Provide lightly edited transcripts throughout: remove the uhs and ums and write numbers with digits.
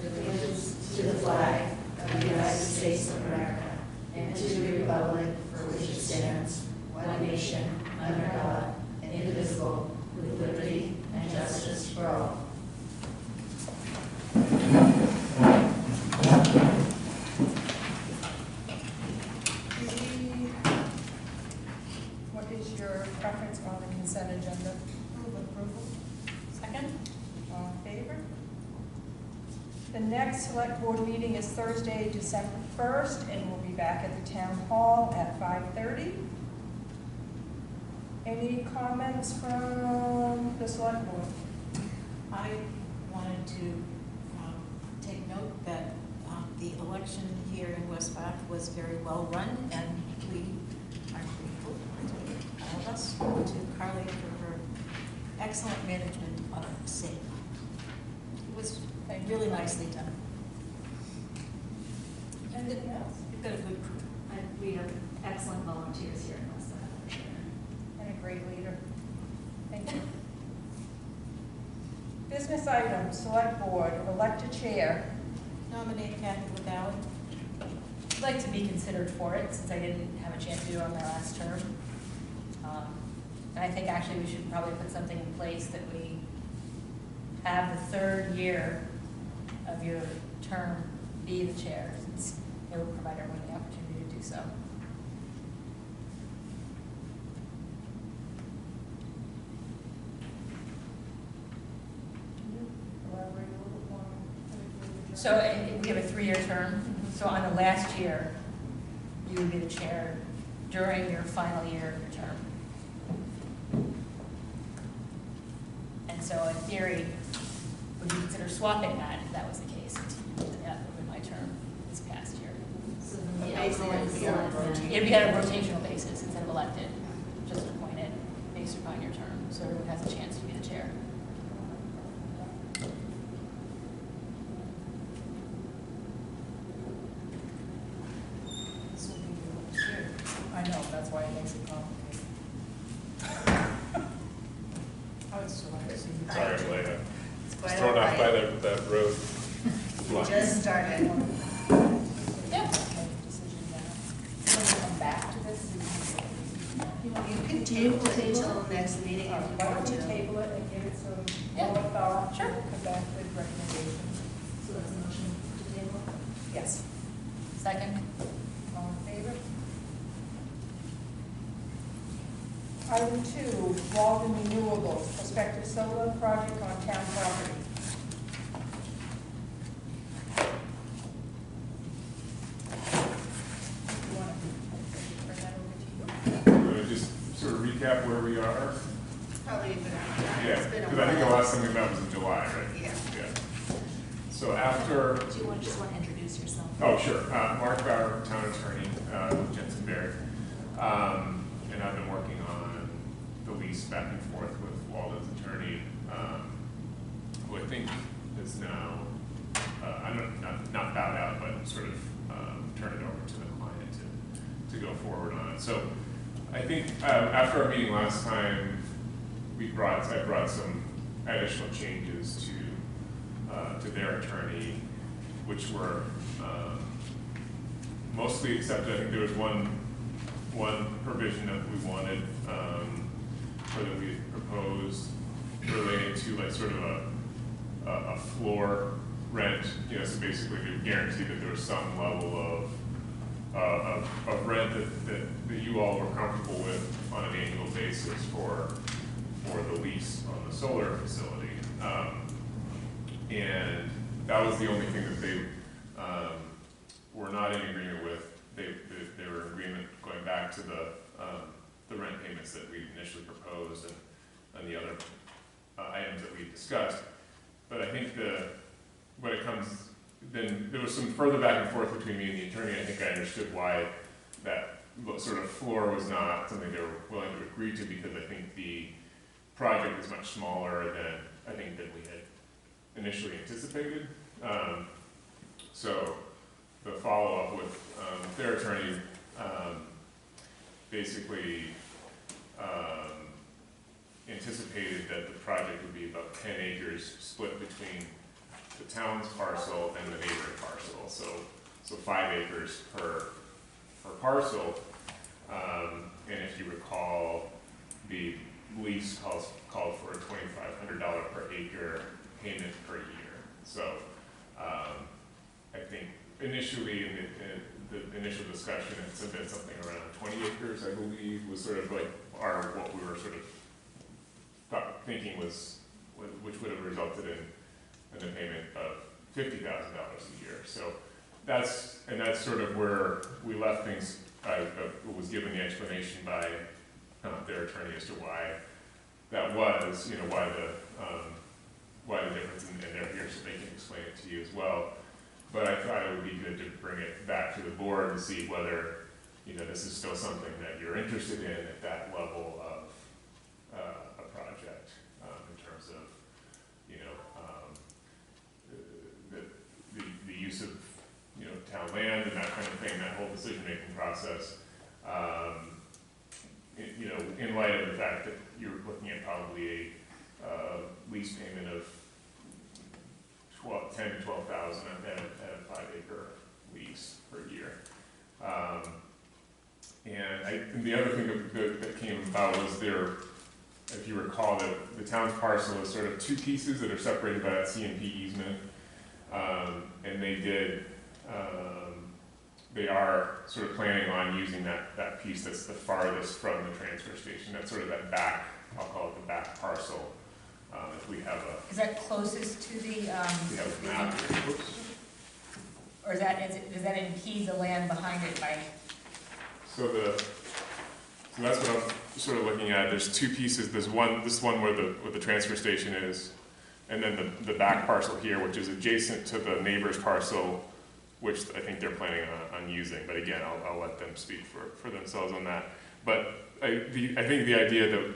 allegiance to the flag of the United States of America and to the republic for which it stands, one nation, under God, indivisible, with liberty and justice for all. What is your preference on the consent agenda? Approval. Second? All in favor? The next select board meeting is Thursday, December 1st, and we'll be back at the town hall at 5:30. Any comments from the select board? I wanted to take note that the election here in West Bath was very well run, and we are grateful, all of us, to Carly for her excellent management of SAFE. It was really nicely done. Anything else? You've got a good crew. We have excellent volunteers here in West Bath. And a great leader. Thank you. Business items, select board, elect a chair. Nominate Kathy Lavalley. I'd like to be considered for it since I didn't have a chance to do it on my last term. And I think actually we should probably put something in place that we have the third year of your term be the chair, since it will provide everyone the opportunity to do so. Can you elaborate a little bit more? So we have a 3-year term. So on the last year, you would be the chair during your final year of your term. And so in theory, would you consider swapping that if that was the case? That would be my term this past year. So the basically, It'd be on a rotational basis instead of elected, just appointed based upon your term. So everyone has a chance to be the chair. I know, that's why it makes it complicated. I would still like to see you. Sorry, I'm late. it's I was quite thrown all off by right. that road. We just started. Yeah. Make a decision now. When we come back to this, You can table it until next meeting if you why want don't we to. table it and give it some Yeah. more thought? Sure. We'll come back with recommendations. So that's a motion to table? Yes. Second? All in favor? Item 2, Walden Renewables, prospective solar project on town property. You want to bring that over to you? Let me just sort of recap where we are. Probably been, Yeah, it's been a because I think the while. last time we met was in July, right? Yeah. Yeah. So after, Do you just want to introduce yourself? oh, sure. Mark Bauer, town attorney, with Jensen Baird. And I've been working on the lease back and forth with Walden's attorney, who I think is now, not bowed out, but sort of turned it over to the client to go forward on it. So I think after our meeting last time, I brought some additional changes to their attorney, which were mostly accepted. I think there was one provision that we wanted, or that we proposed, related to like sort of a floor rent. You know, so basically to guarantee that there was some level of rent that you all were comfortable with on an annual basis for the lease on the solar facility. And that was the only thing that they were not in agreement with. They were in agreement going back to the rent payments that we initially proposed and the other items that we discussed. But I think then there was some further back and forth between me and the attorney. I think I understood why that sort of floor was not something they were willing to agree to, because I think the project is much smaller than we had initially anticipated. So the follow-up with their attorney basically anticipated that the project would be about 10 acres split between the town's parcel and the neighboring parcel. So 5 acres per parcel. And if you recall, the lease called for a $2,500 per acre payment per year. So I think initially in the initial discussion, it's been something around 20 acres, I believe, was sort of like what we were sort of thinking was, which would have resulted in a payment of $50,000 a year. So that's sort of where we left things. I was given the explanation by their attorney as to why that was, why the difference, and they're here so they can explain it to you as well. But I thought it would be good to bring it back to the board and see whether, this is still something that you're interested in at that level of a project, in terms of, the use of, town land and that kind of thing, that whole decision-making process. In light of the fact that you're looking at probably a lease payment of 10 to 12,000 at a 5-acre lease per year. And the other thing that came about was if you recall, the town's parcel is sort of 2 pieces that are separated by that C&P easement. And they are sort of planning on using that piece that's the farthest from the transfer station. That's sort of that back, I'll call it the back parcel. If we have a... Is that closest to the, we have a map here. Oops. or does that impede the land behind it by? So that's what I'm sort of looking at. There's 2 pieces. There's this one where the transfer station is, and then the back parcel here, which is adjacent to the neighbor's parcel, which I think they're planning on using. But again, I'll let them speak for themselves on that. But I think the idea that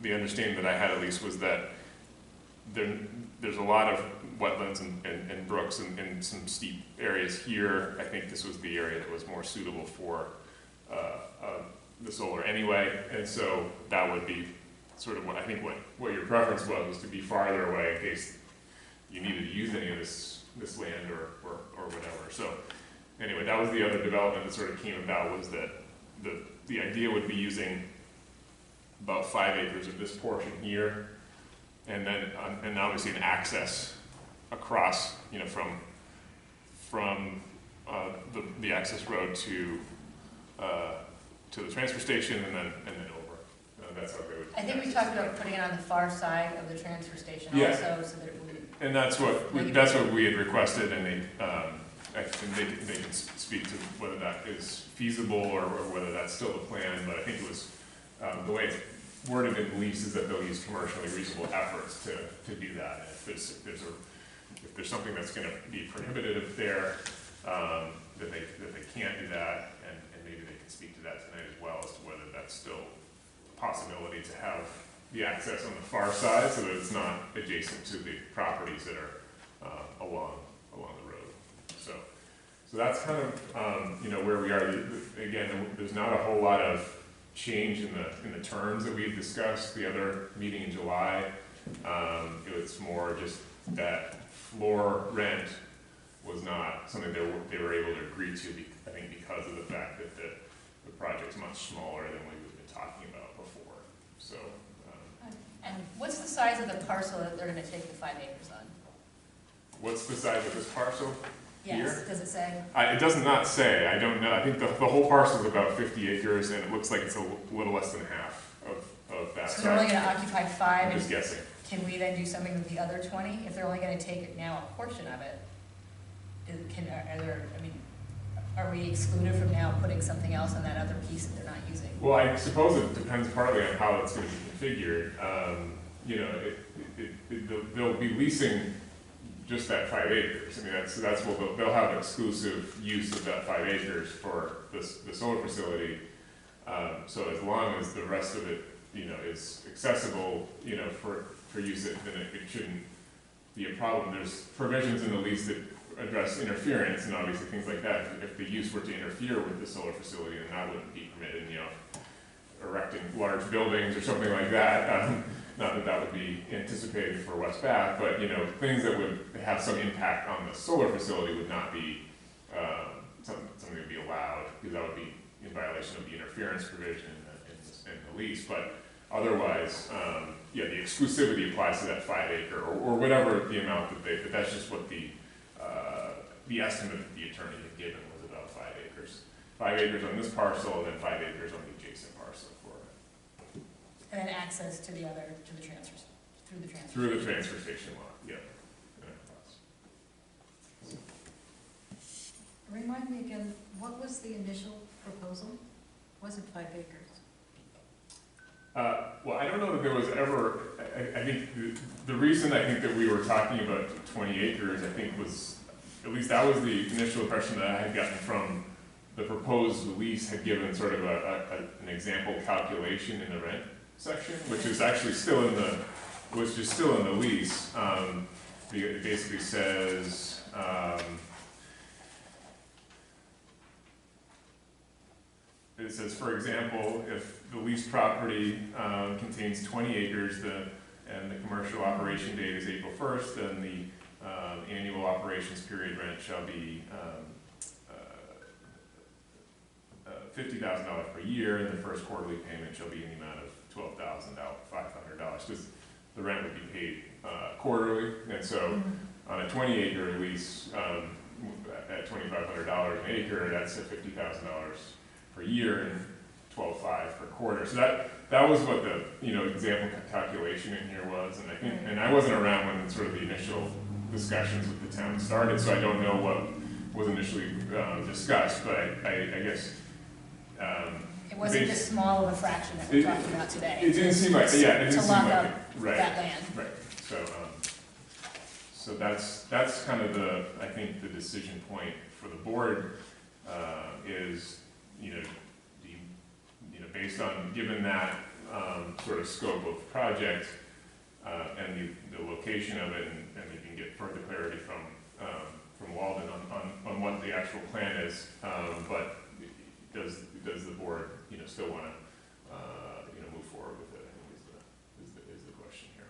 the understanding that I had at least was that there's a lot of wetlands and brooks and some steep areas here. I think this was the area that was more suitable for the solar anyway, and so that would be sort of what your preference was to be farther away in case you needed to use any of this land or whatever. So anyway, that was the other development that sort of came about, was that the idea would be using about 5 acres of this portion here, and then and obviously an access across, from the access road to the transfer station and then over. That's how they would. I think we talked about putting it on the far side of the transfer station Yeah. also, so that it would. And that's what we had requested, and I think they can speak to whether that is feasible or whether that's still the plan. But I think it was the way it's worded in the lease is that they'll use commercially reasonable efforts to do that. And if there's something that's going to be prohibitive there, that they can't do that, and maybe they can speak to that tonight as well, as to whether that's still a possibility to have the access on the far side so that it's not adjacent to the properties that are along the road. So that's kind of where we are. Again, there's not a whole lot of change in the terms that we've discussed the other meeting in July. It's more just that floor rent was not something they were able to agree to, I think, because of the fact that the project's much smaller than we've been talking about before. So. And what's the size of the parcel that they're going to take the 5 acres on? What's the size of this parcel? Yes, here? does it say? It does not say. I don't know. I think the whole parcel is about 50 acres, and it looks like it's a little less than half of that. So they're only going to occupy 5? I'm just guessing. Can we then do something with the other 20? If they're only going to take now a portion of it, are we excluded from now putting something else on that other piece that they're not using? Well, I suppose it depends partly on how it's going to be configured. They'll be leasing just that 5 acres. I mean, that's what they'll have exclusive use of that 5 acres for the solar facility. So as long as the rest of it, is accessible, for use, then it shouldn't be a problem. There's provisions in the lease that address interference and obviously things like that. If the use were to interfere with the solar facility, then that wouldn't be permitted. Erecting large buildings or something like that, not that that would be anticipated for West Bath, but, things that would have some impact on the solar facility would not be, something that would be allowed, because that would be in violation of the interference provision in the lease, but otherwise, the exclusivity applies to that 5 acre, or whatever the amount but that's just what the estimate that the attorney had given was about 5 acres. 5 acres on this parcel, and then 5 acres on the adjacent parcel for it. And then access to the transfers, through the transfer. Through the transfer station lot, yep. Remind me again, what was the initial proposal? Was it 5 acres? Well, I don't know that there was ever, I think the reason I think that we were talking about 20 acres, I think was, at least that was the initial impression that I had gotten from the proposed lease had given sort of an example calculation in the rent section, which is actually still in the, lease. It basically says, it says, for example, if the leased property contains 20 acres, and the commercial operation date is April 1st, then the annual operations period rent shall be $50,000 per year, and the first quarterly payment shall be in the amount of $12,500, because the rent would be paid quarterly. And so on a 20-acre lease, at $2,500 an acre, that's at $50,000 per year and $12,500 per quarter. So that was what the example calculation in here was, and I think, and I wasn't around when sort of the initial discussions with the town started, so I don't know what was initially discussed, but I guess It wasn't this small of a fraction that we're talking about today. It didn't seem like, it didn't to seem lock like up it. Right. that land. Right. So that's kind of I think the decision point for the board is, based on, given that sort of scope of project and the location of it, and you can get further clarity from Walden on what the actual plan is, but does the board still want to move forward with it, I think is the question here.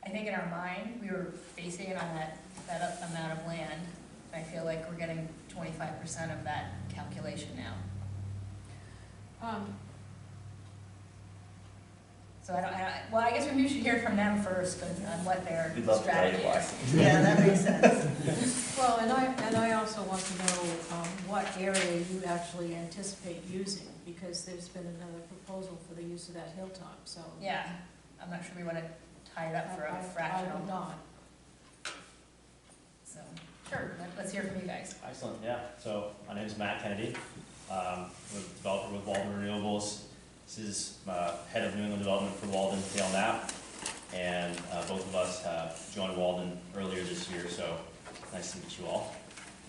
I think in our mind, we were basing it on that amount of land. I feel like we're getting 25% of that calculation now. So I guess we should hear from them first on what their strategy is. Yeah, that makes sense. Well, and I also want to know what area you actually anticipate using, because there's been another proposal for the use of that hilltop, so. Yeah, I'm not sure we want to tie it up for a fractional. I would not. So, sure, let's hear from you guys. Excellent, yeah. So my name is Matt Kennedy. I'm a developer with Walden Renewables. This is head of New England Development for Walden, Dale Knapp, and both of us have joined Walden earlier this year, so nice to meet you all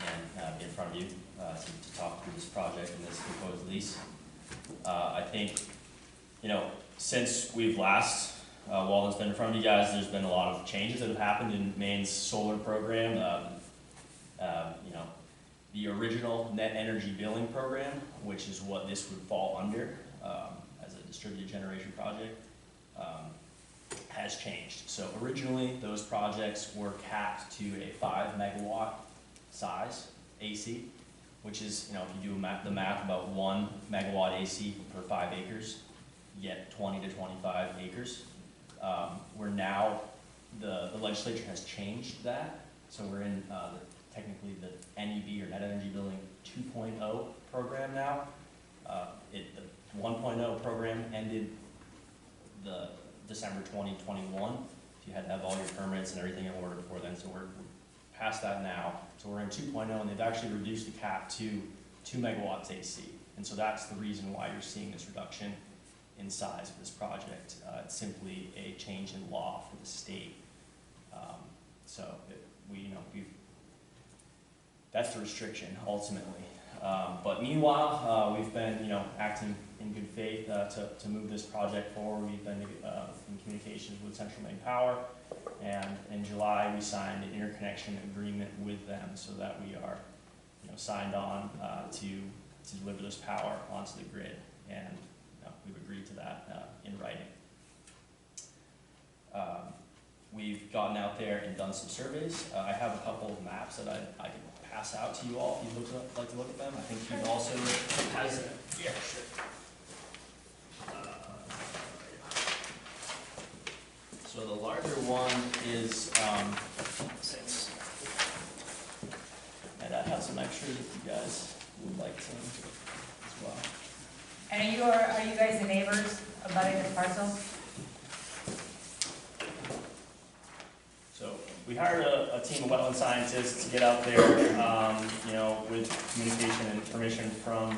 and be in front of you to talk through this project and this proposed lease. I think, since we've last, Walden's been in front of you guys, there's been a lot of changes that have happened in Maine's solar program. The original net energy billing program, which is what this would fall under, as a distributed generation project, has changed. So originally, those projects were capped to a 5 megawatt size AC, which is, if you do the math, about 1 megawatt AC per 5 acres, you get 20 to 25 acres. We're now, the legislature has changed that, so we're in technically the NEB, or Net Energy Billing 2.0 program now. The 1.0 program ended the December 2021. If you had to have all your permits and everything in order before then, so we're past that now. So we're in 2.0, and they've actually reduced the cap to 2 megawatts AC. And so that's the reason why you're seeing this reduction in size of this project. It's simply a change in law for the state. That's the restriction ultimately. But meanwhile, we've been, acting in good faith to move this project forward. We've been in communications with Central Maine Power, and in July we signed an interconnection agreement with them so that we are, signed on to deliver this power onto the grid, and we've agreed to that in writing. We've gotten out there and done some surveys. I have a couple of maps that I can pass out to you all if you'd like to look at them. I think he also has, yeah, sure. So the larger one is 6. And I have some extras if you guys would like some as well. And are you guys the neighbors abutting this parcel? So we hired a team of wetland scientists to get out there, you know, with communication and permission from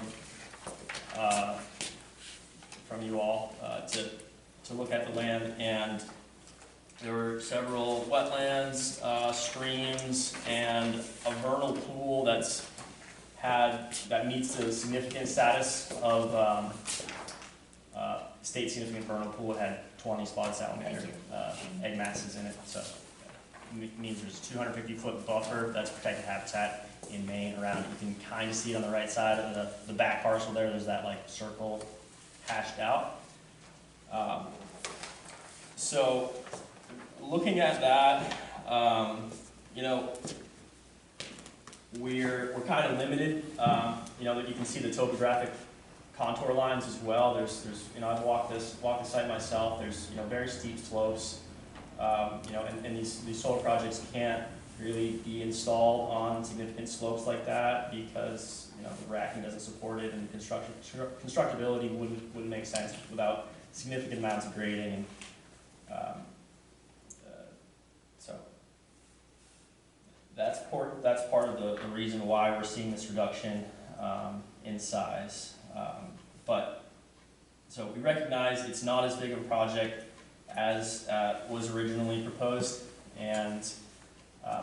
you all to look at the land. And there were several wetlands, streams, and a vernal pool that meets the significant status of state significant vernal pool. It had 20 spotted salamander egg masses in it, so it means there's a 250-foot buffer that's protected habitat in Maine around it. You can kind of see it on the right side of the back parcel there. There's that like circle hashed out. So looking at that, you know, we're kind of limited. You know, that you can see the topographic contour lines as well. There's you know, I've walked the site myself. There's, you know, very steep slopes. You know, and these solar projects can't really be installed on significant slopes like that because, you know, the racking doesn't support it, and constructability wouldn't make sense without significant amounts of grading. And so that's part of the reason why we're seeing this reduction in size. But so we recognize it's not as big of a project as was originally proposed, and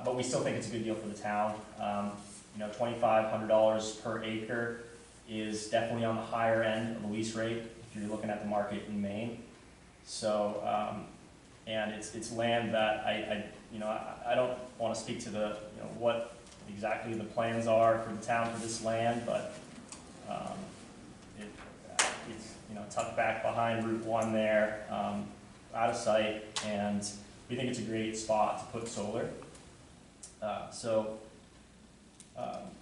but we still think it's a good deal for the town. You know, $2,500 per acre is definitely on the higher end of the lease rate if you're looking at the market in Maine. So, and it's land that I don't want to speak to what exactly the plans are for the town for this land, but it's, you know, tucked back behind Route 1 there, out of sight, and we think it's a great spot to put solar.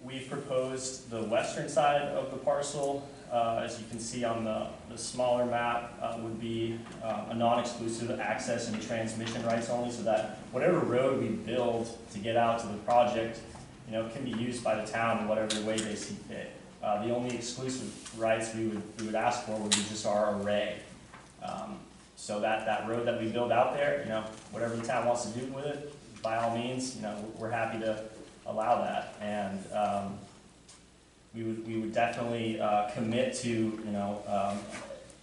We've proposed the western side of the parcel, as you can see on the smaller map, would be a non-exclusive access and transmission rights only, so that whatever road we build to get out to the project, you know, can be used by the town in whatever way they see fit. The only exclusive rights we would ask for would be just our array. So that road that we build out there, you know, whatever the town wants to do with it, by all means, you know, we're happy to allow that. And we would definitely commit to, you know,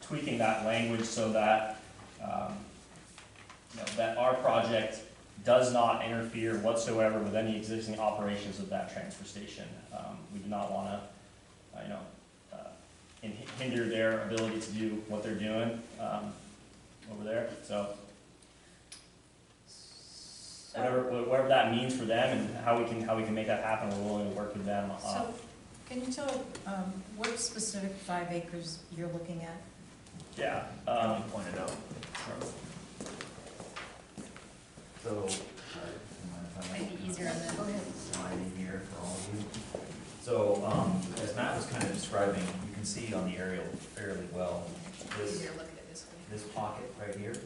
tweaking that language so that you know, that our project does not interfere whatsoever with any existing operations of that transfer station. We do not want to, you know, hinder their ability to do what they're doing over there. So whatever that means for them and how we can make that happen, we're willing to work with them. So, can you tell what specific 5 acres you're looking at? Yeah. Point it out. So, Might be easier on the. Go ahead. slide in here for all of you. So, as Matt was kind of describing, you can see on the aerial fairly well, Easier to look at it this way. this pocket right here,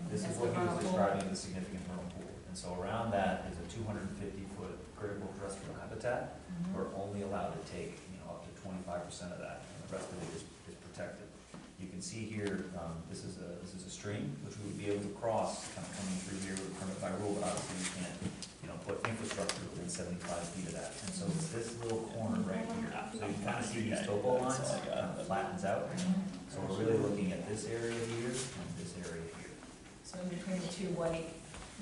this is what he was describing as a significant vernal pool. And so around that is a 250-foot critical terrestrial habitat. We're only allowed to take, you know, up to 25% of that, and the rest of it is protected. You can see here, this is a stream, which we would be able to cross, kind of coming through here with a permit by rule, but obviously you can't, you know, put infrastructure within 75 feet of that. And so it's this little corner right here. So you kind of see these topo lines, kind of flattens out. So we're really looking at this area here and this area here. So in between the 2 white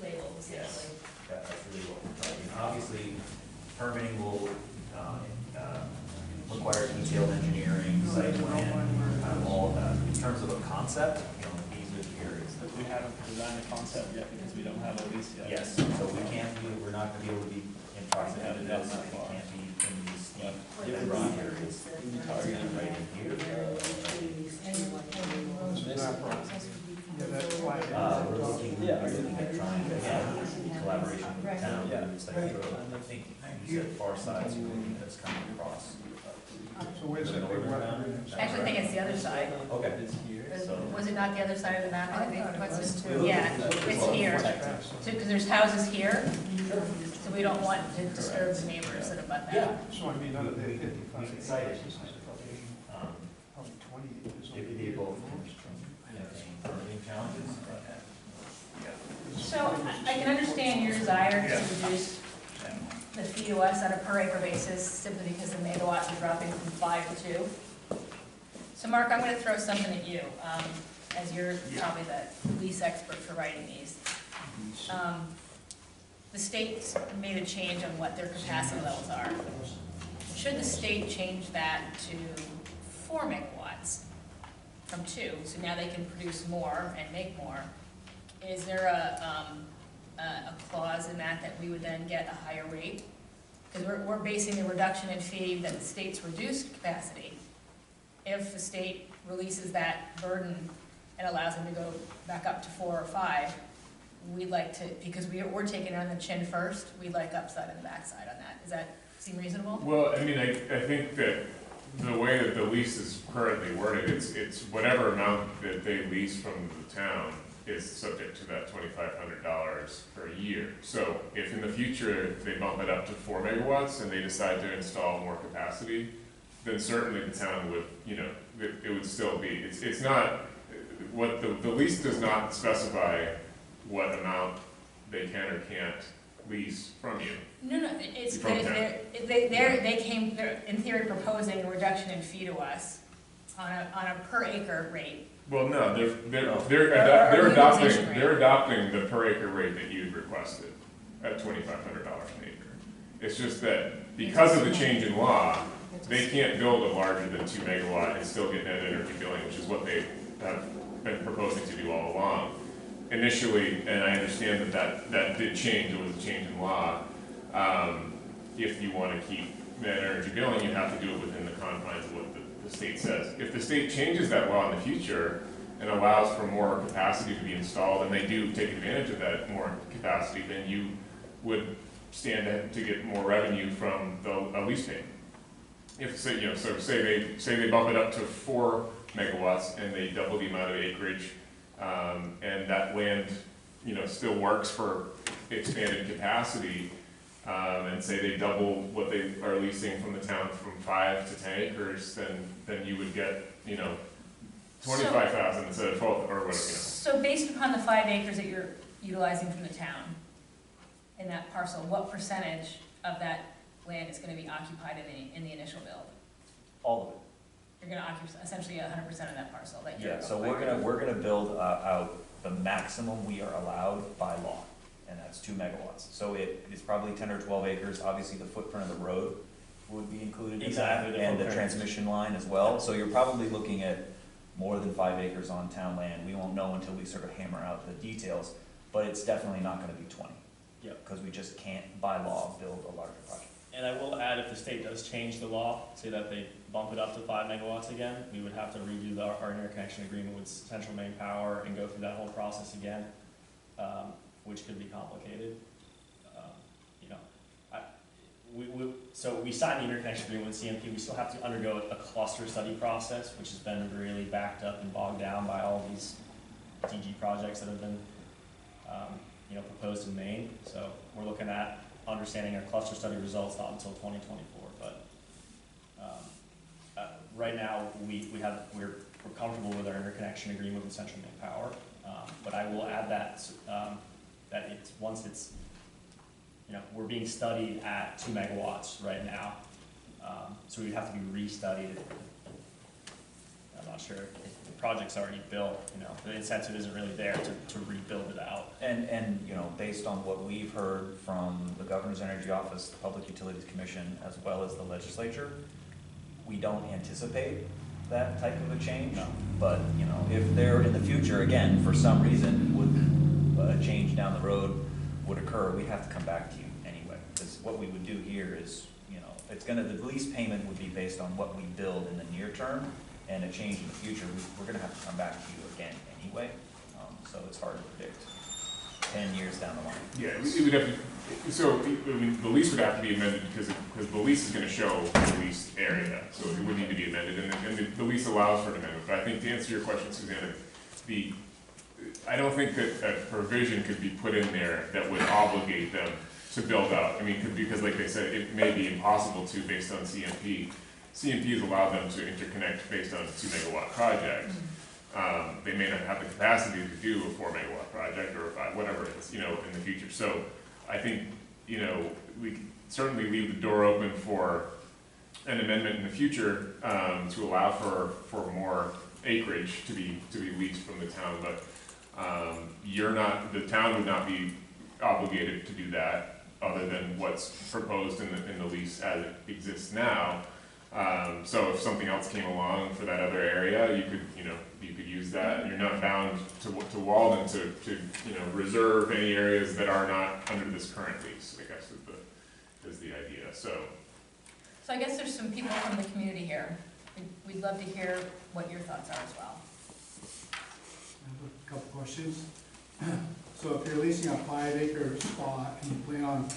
labels, Yes. essentially. That's really what we're targeting. Obviously, permitting will require detailed engineering, site plan, kind of all of that. In terms of a concept, you know, these are the areas that We haven't designed a concept yet because we don't have a lease yet. yes, so we can't be, we're not gonna be able to be in proximity to this, we can't be in these different broad areas. Targeting right in here. And what the process would be. Yeah, that's why We're looking at trying, again, in collaboration with the town, Yeah. it's like, I think you said far side, so you're looking at this coming across. So where's that big wetland? I actually think it's the other side. Okay. So- Was it not the other side of the map? I thought it was too. Yeah, it's here. Protected. So, because there's houses here, so we don't want to disturb the neighbors that abut that. Yeah. So I mean, under the We 55 can cite it. acres, probably 20 acres. It would be both, permitting challenges. So I can understand your desire to reduce the fee to us on a per acre basis simply because the megawatts are dropping from 5 to 2. So Mark, I'm gonna throw something at you, as you're probably the least expert for writing these. The state's made a change on what their capacity levels are. Should the state change that to 4 megawatts from 2, so now they can produce more and make more, is there a clause in that we would then get a higher rate? Because we're basing the reduction in fee that the state's reduced capacity. If the state releases that burden and allows them to go back up to 4 or 5, we'd like to, because we're taking it on the chin first, we'd like upside on the backside on that. Does that seem reasonable? Well, I mean, I think that the way that the lease is currently worded, it's whatever amount that they lease from the town is subject to that $2,500 per year. So if in the future they bump it up to 4 megawatts and they decide to install more capacity, then certainly the town would, it would still be, it's not, what the lease does not specify what amount they can or can't lease from you. No, it's, From they came, they're in theory proposing a reduction in fee to us on a per acre rate. Well, no, Or adopting, rate. they're adopting the per acre rate that you'd requested at $2,500 an acre. It's just that because of the change in law, they can't build a larger than 2 megawatt and still get net energy billing, which is what they have been proposing to do all along. Initially, and I understand that did change, it was a change in law. If you want to keep net energy billing, you have to do it within the confines of what the state says. If the state changes that law in the future and allows for more capacity to be installed, and they do take advantage of that more capacity, then you would stand to get more revenue from the lease payment. If say they bump it up to 4 megawatts and they double the amount of acreage, and that land still works for expanded capacity, and say they double what they are leasing from the town from 5 to 10 acres, then you would get 25,000 instead of 12 or whatever. So based upon the 5 acres that you're utilizing from the town in that parcel, what percentage of that land is going to be occupied in the initial build? All of it. You're going to occupy essentially 100% of that parcel that you're. Yeah, so we're gonna build out the maximum we are allowed by law, and that's 2 megawatts. So it's probably 10 or 12 acres. Obviously, the footprint of the road would be included in that, Exactly, the and the footprint. transmission line as well. So you're probably looking at more than 5 acres on town land. We won't know until we sort of hammer out the details, but it's definitely not gonna be 20. Yep. Because we just can't, by law, build a larger project. And I will add, if the state does change the law, say that they bump it up to 5 megawatts again, we would have to redo our interconnection agreement with Central Maine Power and go through that whole process again, which could be complicated. So we signed the interconnection agreement with CMP, we still have to undergo a cluster study process, which has been really backed up and bogged down by all these DG projects that have been, proposed in Maine. So we're looking at understanding our cluster study results not until 2024, but right now we're comfortable with our interconnection agreement with Central Maine Power. But I will add that we're being studied at 2 megawatts right now, so we'd have to be restudied. I'm not sure if the project's already built. The incentive isn't really there to rebuild it out. And based on what we've heard from the Governor's Energy Office, the Public Utilities Commission, as well as the legislature, we don't anticipate that type of a change. No. But, if there in the future, again, for some reason, would a change down the road would occur, we'd have to come back to you anyway. Because what we would do here is, the lease payment would be based on what we build in the near term, and a change in the future, we're gonna have to come back to you again anyway. so it's hard to predict 10 years down the line. Yeah, it would have to, so, I mean, the lease would have to be amended because the lease is gonna show the leased area, so it would need to be amended, and the lease allows for an amendment. But I think to answer your question, Susanna, I don't think that a provision could be put in there that would obligate them to build out. I mean, because like they said, it may be impossible to based on CMP. CMP has allowed them to interconnect based on a 2 megawatt project. They may not have the capacity to do a 4 megawatt project or a 5, whatever it is, in the future. So I think, we can certainly leave the door open for an amendment in the future, to allow for more acreage to be leased from the town, but, the town would not be obligated to do that other than what's proposed in the lease as it exists now. So if something else came along for that other area, you could use that. You're not bound to Walden to reserve any areas that are not under this current lease, I guess is the idea, so. So I guess there's some people from the community here. We'd love to hear what your thoughts are as well. I have a couple questions. So if you're leasing a 5-acre spot and you plan on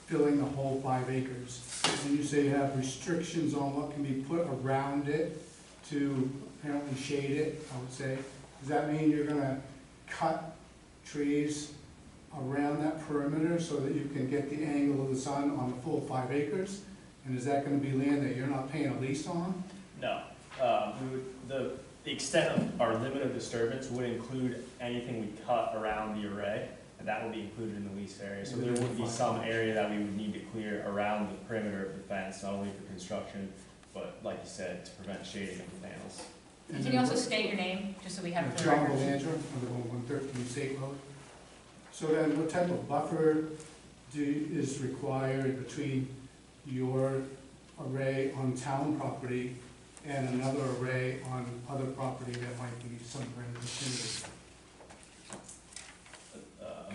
filling the whole 5 acres, and you say you have restrictions on what can be put around it to apparently shade it, I would say, does that mean you're gonna cut trees around that perimeter so that you can get the angle of the sun on the full 5 acres? And is that gonna be land that you're not paying a lease on? No, the extent of our limit of disturbance would include anything we cut around the array, and that will be included in the lease area. So there would be some area that we would need to clear around the perimeter of the fence, not only for construction, but like you said, to prevent shading of the panels. And can you also state your name, just so we have it for the John record? Belanger, number 113 State Road. So then what type of buffer is required between your array on town property and another array on other property that might be somewhere in the vicinity?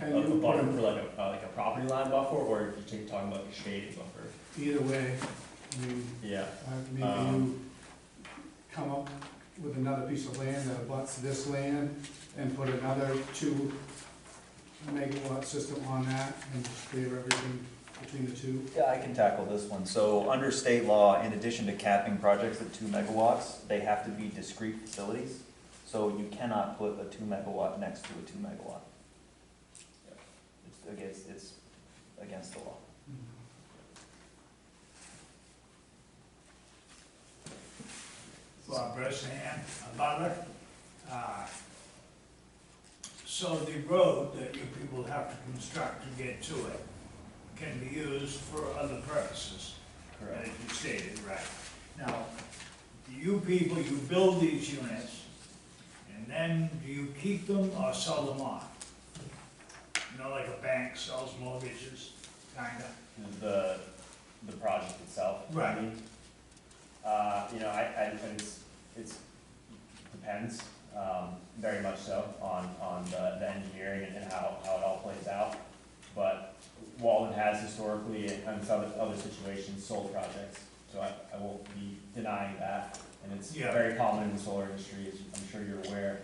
A buffer for like a property line buffer, or if you're talking about a shading buffer? Either way, I mean, Yeah. maybe you come up with another piece of land that abuts this land and put another 2 megawatt system on that and just clear everything between the two. Yeah, I can tackle this one. So under state law, in addition to capping projects at 2 megawatts, they have to be discrete facilities. So you cannot put a 2 megawatt next to a 2 megawatt. It's against the law. Bob Bresnahan, a butler. So the road that you people have to construct to get to it can be used for other purposes, as you stated, right? Now, do you people, you build these units, and then do you keep them or sell them on? Like a bank sells mortgages, kinda? The project itself. Right. I mean, it's depends, very much so on the engineering and how it all plays out. But Walden has historically, and some other situations, sold projects, so I won't be denying that. And it's very common in the solar industry, as I'm sure you're aware,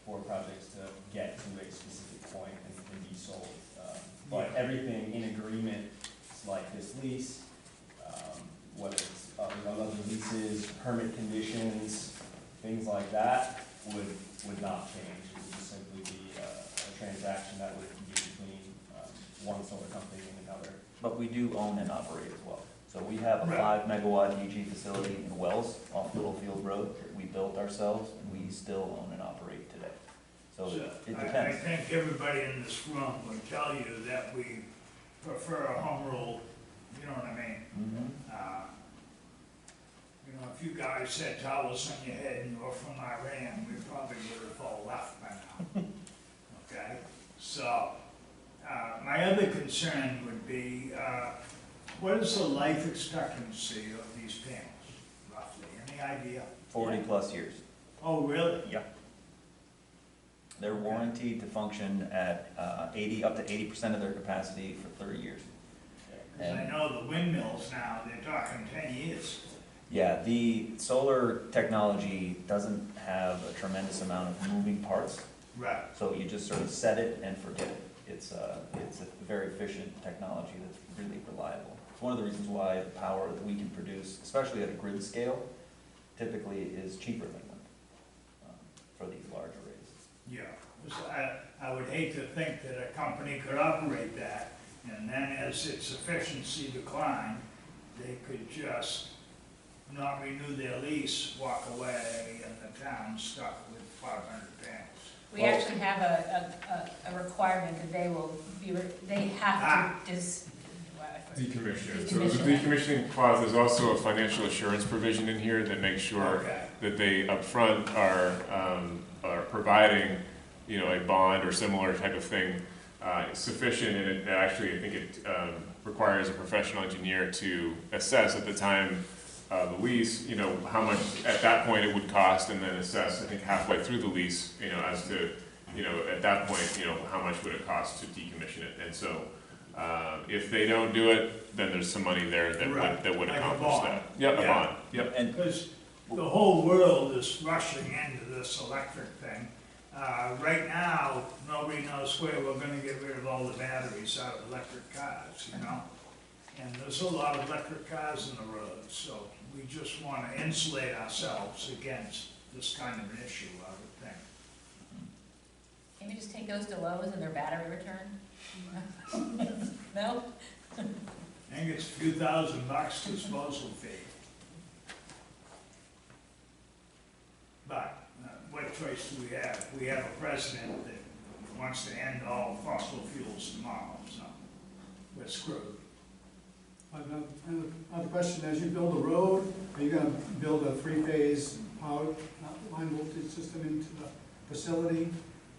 for projects to get to a specific point and be sold. But everything in agreement, like this lease, whether it's other leases, permit conditions, things like that, would not change. It would just simply be a transaction that would be between one solar company and another. But we do own and operate as well. So we have a 5 megawatt DG facility in Wells off Littlefield Road that we built ourselves, and we still own and operate today. So it I depends. think everybody in this room would tell you that we prefer a home rule, you know what I mean? Mhm. If you guys said towels on your head and you were from Iran, we probably would have all left by now. Okay? So, my other concern would be, what is the life expectancy of these panels, roughly? Any idea? 40 plus years. Oh, really? Yeah. They're warranted to function at up to 80% of their capacity for 30 years. Because I know the windmills now, they're talking 10 years. Yeah, the solar technology doesn't have a tremendous amount of moving parts, Right. So you just sort of set it and forget it. It's a very efficient technology that's really reliable. It's one of the reasons why the power that we can produce, especially at a grid scale, typically is cheaper than wind for these large arrays. Yeah, 'cause I would hate to think that a company could operate that, and then as its efficiency declined, they could just not renew their lease, walk away, and the town's stuck with 500 panels. We actually have a requirement that they will be, they have to Decommission. So the Decommission it. decommissioning clause, there's also a financial assurance provision in here that makes sure Okay. that they upfront are providing, a bond or similar type of thing sufficient, and it actually, I think it requires a professional engineer to assess at the time of the lease, how much at that point it would cost, and then assess, I think, halfway through the lease, as to, at that point, how much would it cost to decommission it, and so if they don't do it, then there's some money there that Right. would Like a accomplish bond. that. Yep, a Yeah. bond, yep. And Because the whole world is rushing into this electric thing. Right now, nobody knows where we're gonna get rid of all the batteries out of electric cars, And there's a lot of electric cars in the road, so we just wanna insulate ourselves against this kind of an issue, I would think. Can we just take those to Lowe's and their battery return? No? I think it's a few $1,000 disposal fee. But what choice do we have? We have a president that wants to end all fossil fuels tomorrow, so we're screwed. Another question, as you build a road, are you gonna build a three-phase power line voltage system into the facility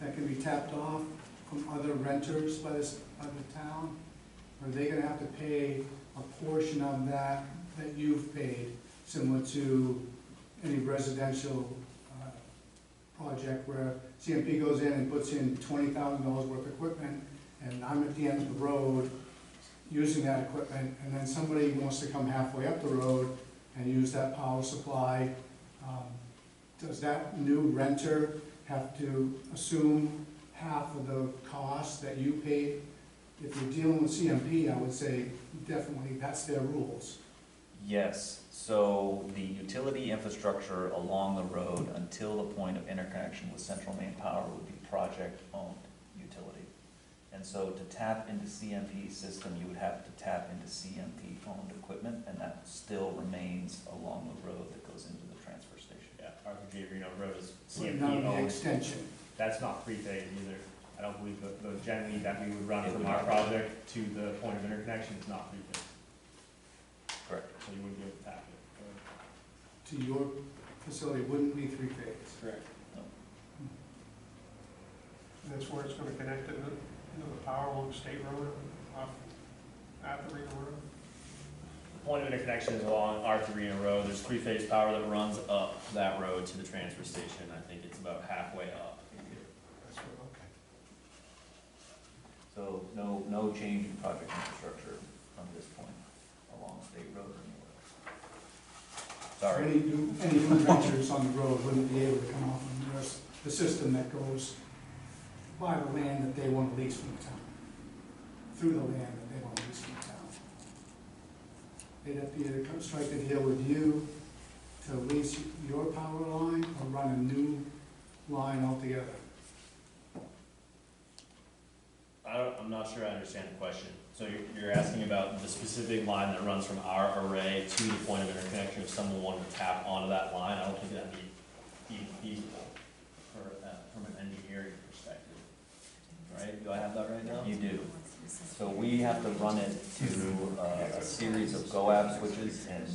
that can be tapped off from other renters by the town? Or are they gonna have to pay a portion of that you've paid, similar to any residential project where CMP goes in and puts in $20,000 worth of equipment, and I'm at the end of the road using that equipment, and then somebody wants to come halfway up the road and use that power supply, does that new renter have to assume half of the cost that you paid? If you're dealing with CMP, I would say definitely that's their rules. yes, so the utility infrastructure along the road until the point of interconnection with central main power would be project-owned utility. And so to tap into CMP's system, you would have to tap into CMP-owned equipment, and that still remains along the road that goes into the transfer station. Yeah, Arthur J. Reno Road is So CMP not an owned. extension. That's not three-phase either. I don't believe the Gen E that we would run from our project to the point of interconnection is not three-phase. Correct. So you wouldn't be able to tap it. To your facility wouldn't be three-phase. Correct. That's where it's gonna connect to the power along State Road off at the Reno Road. The point of interconnection is along Arthur Reno Road. There's three-phase power that runs up that road to the transfer station. I think it's about halfway up. That's what, okay. So no change in project infrastructure from this point along State Road or anywhere else. Sorry. Any new renters on the road wouldn't be able to come off of the system that goes by the land that they want to lease from the town, through the land that they want to lease from the town. They'd have to either come strike a deal with you to lease your power line or run a new line altogether. I'm not sure I understand the question. So you're asking about the specific line that runs from our array to the point of interconnection. If someone wanted to tap onto that line, I don't think that'd be even feasible from an engineering perspective. Right? Do I have that right now? You do. So we have to run it to a series of GOAB switches and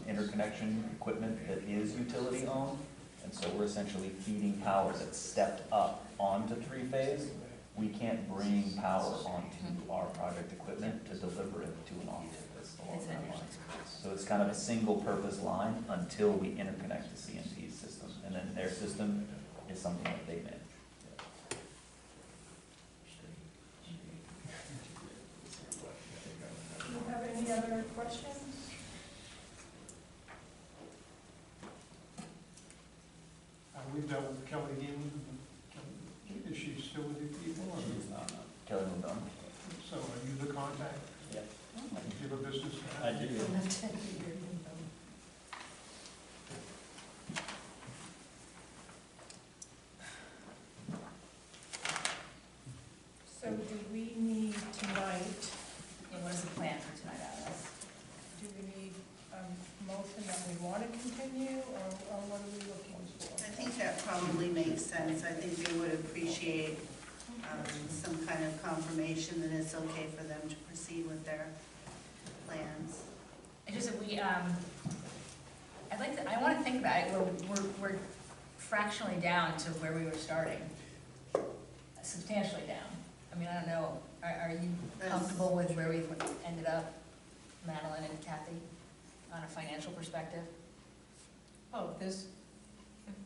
interconnection equipment that is utility owned. And so we're essentially feeding power that's stepped up onto three-phase. We can't bring power onto our project equipment to deliver it to an off-take that's along that line. So it's kind of a single-purpose line until we interconnect the CMP's system. And then their system is something that they manage. Do you have any other questions? We've dealt with Kelly Dean, still with you people? Or- She's not, no. Kelly moved on. So are you the contact? Yep. Do you have a business? I do. So do we need tonight, And what is the plan for tonight, Alice? do we need a motion that we want to continue, or what are we looking for? I think that probably makes sense. I think they would appreciate some kind of confirmation that it's okay for them to proceed with their plans. It's just that we, I want to think about it, we're fractionally down to where we were starting, substantially down. I mean, I don't know, are you comfortable with where we've ended up, Madeline and Kathy, on a financial perspective? Oh,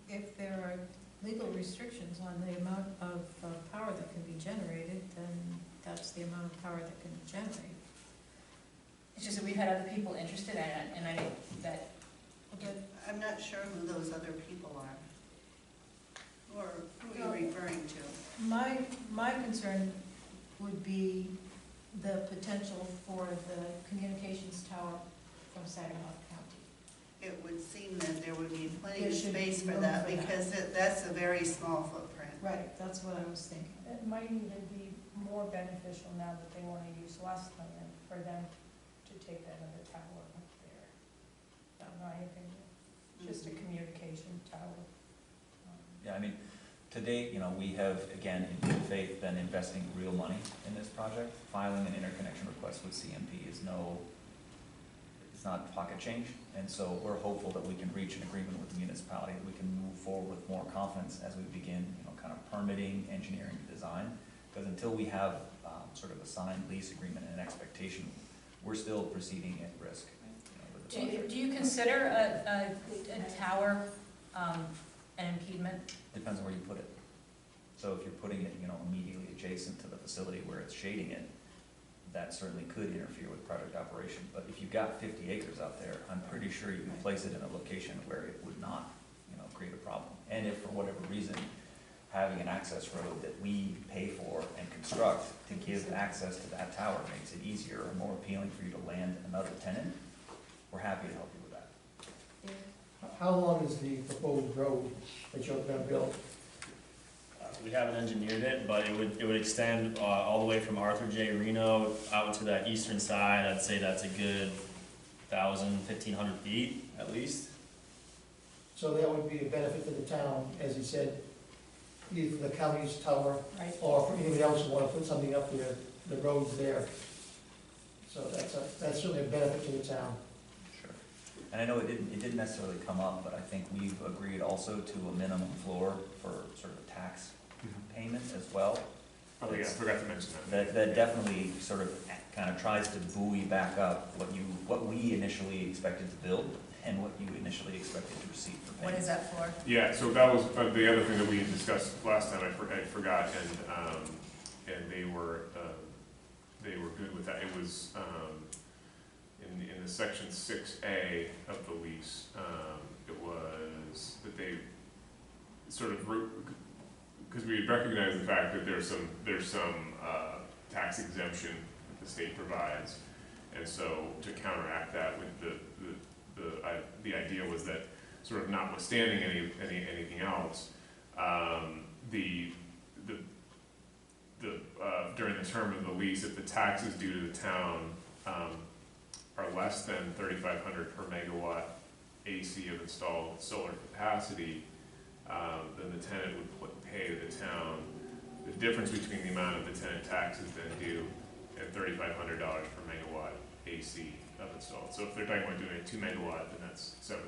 if there are legal restrictions on the amount of power that can be generated, then that's the amount of power that can be generated. It's just that we've had other people interested in it, and I think that, But I'm not sure who those other people are. Or who are you referring to? my concern would be the potential for the communications tower from Saginaw County. It would seem that there would be plenty There of should space be for room that for that. because that's a very small footprint. Right, that's what I was thinking. It might even be more beneficial now that they want to use less land for them to take that other tower up there. In my opinion, just a communication tower. Yeah, I mean, to date, you know, we have, again, in good faith, been investing real money in this project. Filing an interconnection request with CMP is it's not pocket change. And so we're hopeful that we can reach an agreement with the municipality, that we can move forward with more confidence as we begin, you know, kind of permitting, engineering, design. Because until we have sort of a signed lease agreement and an expectation, we're still proceeding at risk, you know, with the project. do you consider a tower an impediment? Depends on where you put it. So if you're putting it, you know, immediately adjacent to the facility where it's shading it, that certainly could interfere with project operation. But if you've got 50 acres out there, I'm pretty sure you can place it in a location where it would not, you know, create a problem. And if for whatever reason, having an access road that we pay for and construct to give access to that tower makes it easier or more appealing for you to land another tenant, we're happy to help you with that. How long is the proposed road that you're gonna build? We haven't engineered it, but it would extend all the way from Arthur J. Reno out to that eastern side. I'd say that's a good 1,500 feet at least. So that would be a benefit to the town, as you said, either for the county's tower Right. or for anybody else who wanna put something up there, the road's there. So that's certainly a benefit to the town. Sure. And I know it didn't necessarily come up, but I think we've agreed also to a minimum floor for sort of a tax payment as well. Oh, yeah, I forgot to mention that. That definitely sort of kind of tries to buoy back up what we initially expected to build and what you initially expected to receive for What payments. is that for? Yeah, so that was the other thing that we had discussed last time, I forgot, and they were good with that. It was, in the section 6A of the lease, it was that they sort of, because we had recognized the fact that there's some tax exemption that the state provides, and so to counteract that with the idea was that sort of notwithstanding anything else, during the term of the lease, if the taxes due to the town are less than 3,500 per megawatt AC of installed solar capacity, then the tenant would pay the town the difference between the amount of the tenant taxes then due and $3,500 per megawatt AC of installed. So if they're talking about doing a 2 megawatt, then that's $7,000.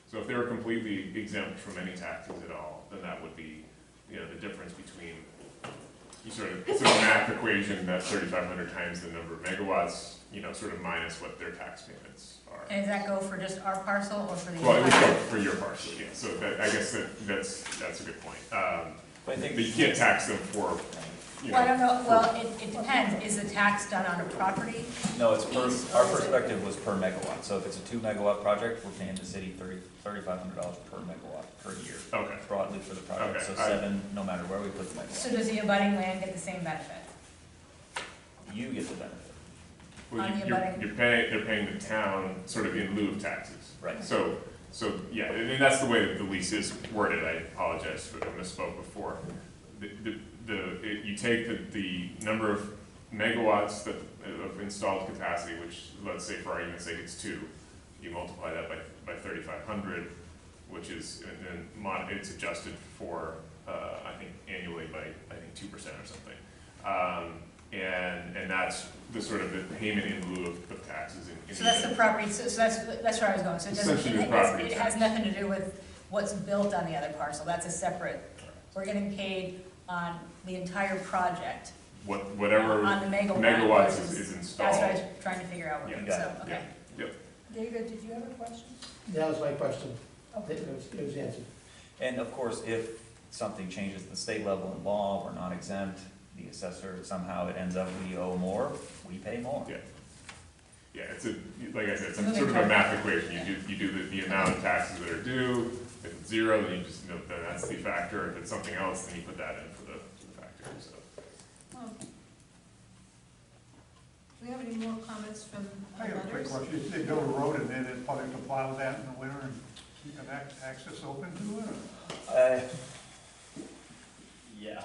So if they were completely exempt from any taxes at all, then that would be, you know, the difference between, you sort of, it's a math equation, that 3,500 times the number of megawatts, you know, sort of minus what their tax payments are. And does that go for just our parcel or for the? Well, at least entire- for your parcel, yeah, so I guess that's a good point. But I think But you can't tax them you Well, I know. don't know, well, it depends, is the tax done on a property? No, it's per, Piece, our or is it- perspective was per megawatt, so if it's a 2 megawatt project, we're paying the city $3,500 per megawatt per year. Okay. Broadly for the project, Okay, so I- 7, no matter where we put the So megawatt. does the abutting land get the same benefit? You get the benefit, Well, On the you're abutting- they're paying the town sort of in lieu of taxes. right? So, yeah, and that's the way that the lease is worded, I apologize for, I misspoke before. You take the number of megawatts of installed capacity, which, let's say for argument's sake, it's 2. You multiply that by 3,500, which is, and then it's adjusted for, I think annually by, 2% or something. And that's the sort of the payment in lieu of taxes in. So that's the property, so that's where I was going, so it doesn't, Essentially the property it has tax. nothing to do with what's built on the other parcel, that's a separate, we're getting paid on the entire project, Whatever on the megawatts versus- is installed. That's what I was trying to figure out, Yeah. You got so, it, okay. Yep. David, did you have a question? That was my question. It was answered. And of course, if something changes at the state level in law, we're not exempt, the assessor, somehow it ends up we owe more, we pay more. Yeah. Yeah, it's like I said, it's Moving sort of a target. math equation. You do the amount of taxes that are due. If it's 0, then you just note that that's the factor. If it's something else, then you put that in for the factor, so. Do we have any more comments from I got a quick others? question. If they build a road in there, they're probably to plow that in the winter and keep an access open to it? Or? Yeah.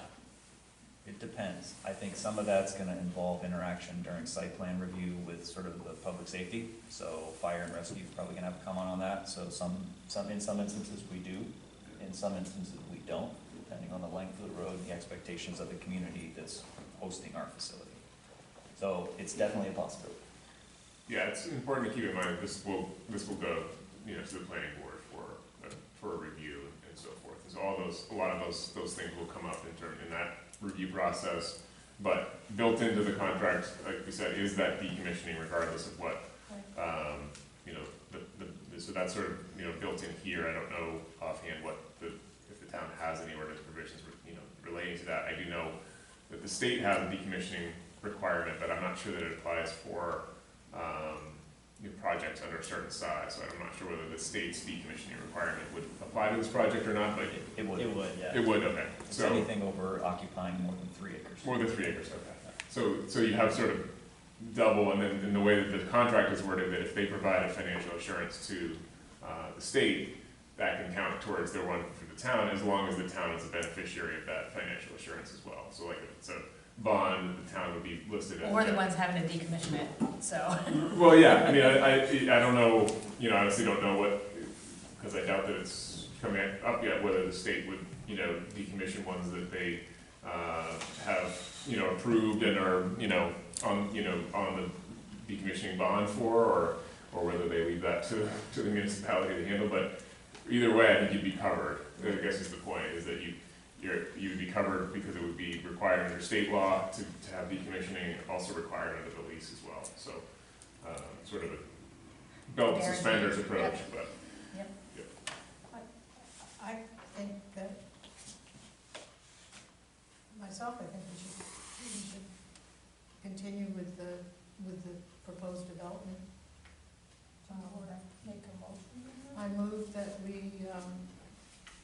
It depends. I think some of that's gonna involve interaction during site plan review with sort of the public safety. So fire and rescue is probably gonna have to come on that. So in some instances we do, in some instances we don't, depending on the length of the road and the expectations of the community that's hosting our facility. So it's definitely a possibility. Yeah, it's important to keep in mind that this will go, to the planning board for a review and so forth. And so a lot of those things will come up in that review process. But built into the contract, like we said, is that decommissioning regardless of what, so that's sort of, built in here. I don't know offhand if the town has any ordinance provisions, relating to that. I do know that the state has a decommissioning requirement, but I'm not sure that it applies for, projects under a certain size. So I'm not sure whether the state's decommissioning requirement would apply to this project or not, but It would. It would, yeah. it would, okay. It's So, anything over occupying more than 3 acres. more than 3 acres, okay. So you have sort of double, and then in the way that the contract is worded, that if they provide a financial assurance to the state, that can count towards their one for the town, as long as the town is a beneficiary of that financial assurance as well. So like if it's a bond, the town would be listed as. We're the ones having to decommission it, so. Well, yeah, I mean, I don't know, honestly don't know what, because I doubt that it's coming up yet, whether the state would, decommission ones that they have, approved and are, on the decommissioning bond for, or whether they leave that to the municipality to handle, but either way, I think you'd be covered. I guess is the point, is that you would be covered because it would be required under state law to have decommissioning, also required under the lease as well. So, sort of a belt and suspenders approach, but. I think that, myself, I think we should continue with the proposed development. Make a motion? I move that we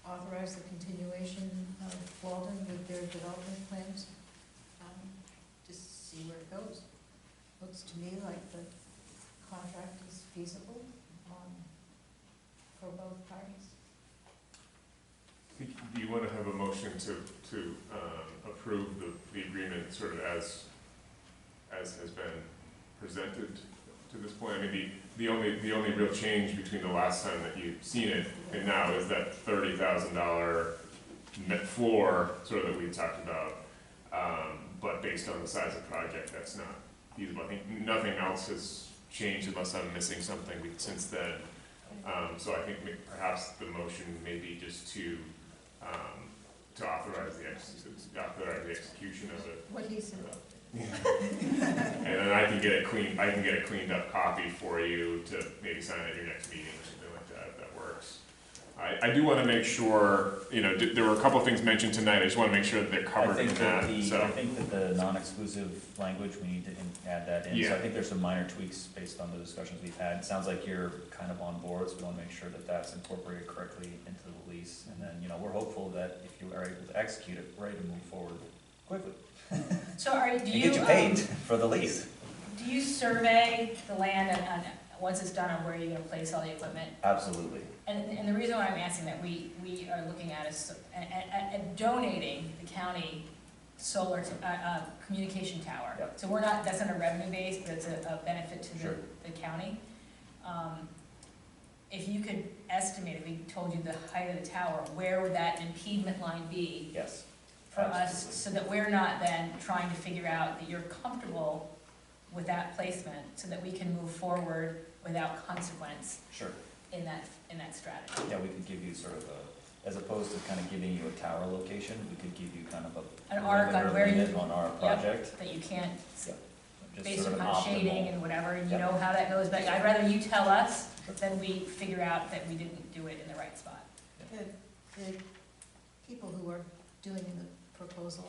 authorize the continuation of Walden with their development plans, just see where it goes. Looks to me like the contract is feasible for both parties. Do you want to have a motion to approve the agreement sort of as has been presented to this point? I mean, the only real change between the last time that you've seen it and now is that $30,000 net floor sort of that we talked about. But based on the size of the project, that's not feasible. I think nothing else has changed unless I'm missing something since then. So I think perhaps the motion may be just to authorize the execution of it. What he said. And then I can get a cleaned up copy for you to maybe sign at your next meeting or something like that, if that works. I do want to make sure, there were a couple of things mentioned tonight, I just want to make sure that they're covered in that, so. I think that the non-exclusive language, we need to add that in. So Yeah. I think there's some minor tweaks based on the discussions we've had. It sounds like you're kind of on board, so we want to make sure that that's incorporated correctly into the lease. And then, we're hopeful that if you are able to execute it, we're ready to move forward quickly. So do And you? get you paid for the lease. Do you survey the land once it's done on where you're gonna place all the equipment? Absolutely. And the reason why I'm asking that, we are looking at is, at donating the county solar, communication tower. Yep. So that's not a revenue base, but it's a benefit to Sure. the county. If you could estimate, if we told you the height of the tower, where would that impediment line be Yes. for us, so that we're not then trying to figure out that you're comfortable with that placement, so that we can move forward without consequence Sure. in that strategy? Yeah, we could give you sort of as opposed to kind of giving you a tower location, we could give you kind of An arc on where you, on our yep, project. that you can't, Yeah. Just based sort of upon optimal. shading and whatever, and you Yep. know how that goes, but I'd rather you tell us than we figure out that we didn't do it in the right spot. The people who are doing the proposal,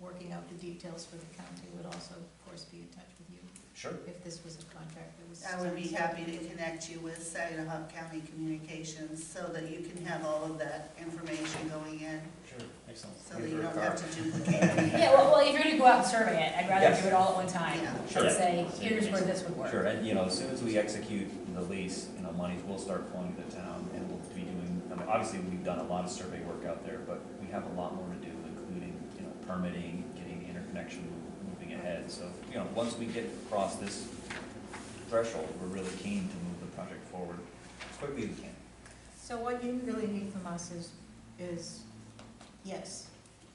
working out the details for the county would also, of course, be in touch with you Sure. if this was a contract that was. I would be happy to connect you with Saginaw County Communications so that you can have all of that information going in, Sure. Excellent. so that you don't have to duplicate anything. Yeah, well, if you're gonna go out and survey it, I'd rather Yes. do it all at one time, Yeah. Sure. and say, here's where this would work. Sure, and as soon as we execute the lease, monies will start flowing to the town, and we'll be doing, obviously, we've done a lot of survey work out there, but we have a lot more to do, including, permitting, getting the interconnection moving ahead. So, once we get across this threshold, we're really keen to move the project forward as quickly as we can. So what you really need from us is yes.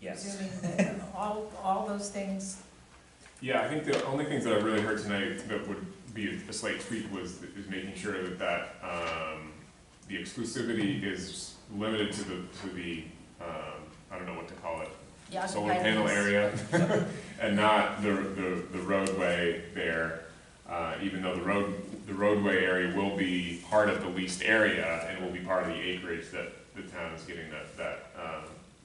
Yes. Assuming that all those things. Yeah, I think the only things that I really heard tonight that would be a slight tweak is making sure that the exclusivity is limited to the I don't know what to call it, Yeah, solar panel area, and not the roadway there. Even though the roadway area will be part of the leased area and will be part of the acreage that the town is getting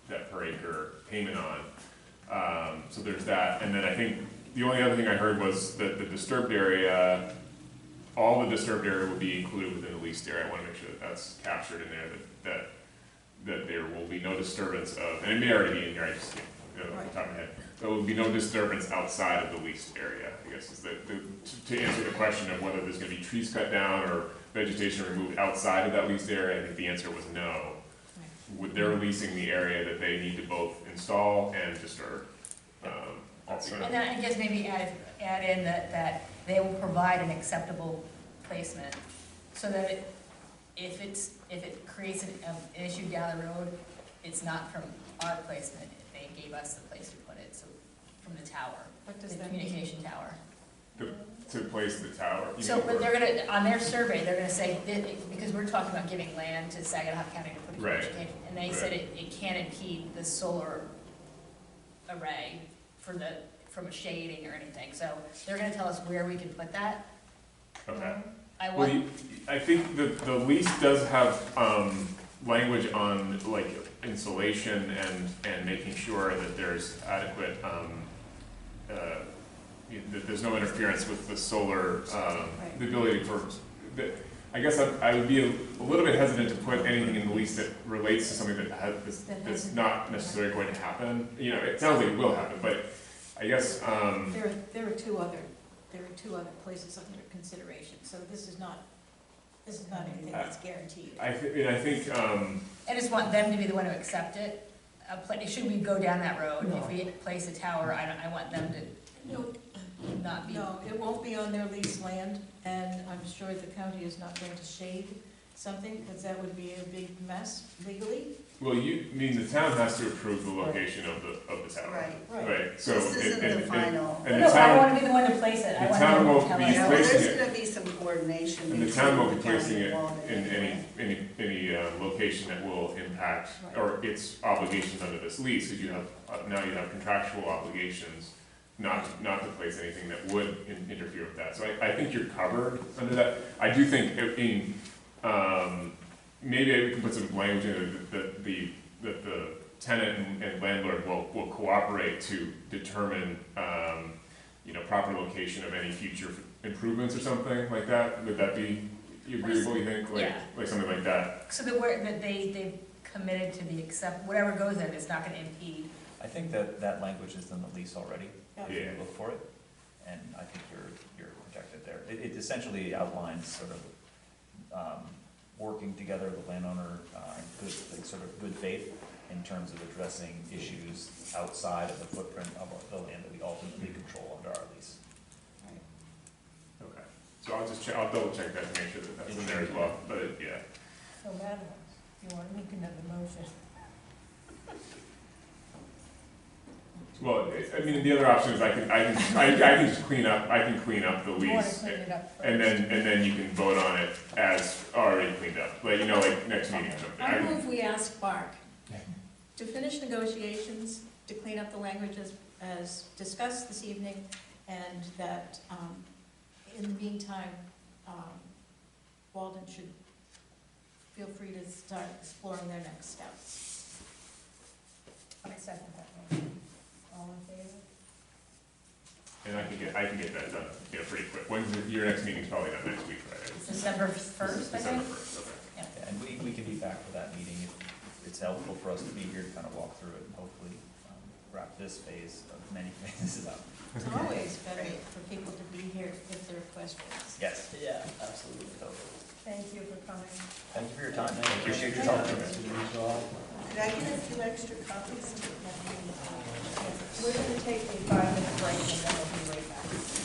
that per acre payment on. So there's that, and then I think the only other thing I heard was that the disturbed area, all the disturbed area will be included within the leased area. I want to make sure that that's captured in there, that there will be no disturbance of, and it may already be in here, I just off the top of my head. There will be no disturbance outside of the leased area, I guess, is to answer the question of whether there's gonna be trees cut down or vegetation removed outside of that leased area. I think the answer was no. They're leasing the area that they need to both install and disturb. altogether. And then I guess maybe add in that they will provide an acceptable placement, so that if it creates an issue down the road, it's not from our placement. They gave us the place to put it, so from the tower, What the does that mean? communication tower. To place the tower. you So, mean, but or- they're gonna, on their survey, they're gonna say, because we're talking about giving land to Saginaw County to put a Right. communication, and they said it can't impede the solar array from a shading or anything, so they're gonna tell us where we can put that. Okay. I Well, want, I think the lease does have, language on, like, insulation and making sure that there's adequate, that there's no interference with the solar, the ability for, I guess I would be a little bit hesitant to put anything in the lease that relates to something that's not necessarily going to happen. It sounds like it will happen, but I guess, There are two other places under consideration, so this is not anything that's guaranteed. I think, I just want them to be the one to accept it. Should we go down that road, No. if we place a tower, I want them to not be. No, it won't be on their leased land, and I'm sure the county is not going to shade something, because that would be a big mess legally. well, you mean the town has to approve the location of the tower. Right. Right, so. This isn't and- the final. And No, the but I town, wanna be the one to place it, I the want town them will to tell be us. Well, placing there's it. gonna be some coordination. and the between town will be the county placing it and Walden in anyway. any location that will impact, Right. or its obligations under this lease, because you have, now you have contractual obligations not to place anything that would interfere with that. So I think you're covered under that. I do think, maybe we can put some language in it that the tenant and landlord will cooperate to determine, proper location of any future improvements or something like that. Would that be agreeable, you think? Yeah. Like something like that? So that they've committed to whatever goes in, it's not gonna impede. I think that language is in the lease already. Yeah. If you look for it, and I think you're protected there. It essentially outlines sort of, working together, the landowner, sort of good faith in terms of addressing issues outside of the footprint of the land that we ultimately control under our lease. Okay. So I'll double check that to make sure that that's in there as well, but yeah. So Madam, you want to make another motion? Well, I mean, the other option is I can just clean up the You want to lease. clean it up first? And then you can vote on it as already cleaned up, like, next meeting or something. I move we ask Mark to finish negotiations, to clean up the language as discussed this evening, and that, in the meantime, Walden should feel free to start exploring their next steps. I second that motion. All in favor? And I can get that done, pretty quick. Your next meeting's probably not next week, right? It's December 1st, I December think. 1st, okay. Yeah, and we can be back for that meeting if it's helpful for us to be here to kind of walk through it and hopefully wrap this phase of many phases up. It's always better for people to be here if there are questions. Yes. Yeah, absolutely. Thank you for coming. Thank you for your time. Appreciate your time. Could I get a few extra copies? We're going to take a 5-minute break and then we'll be right back.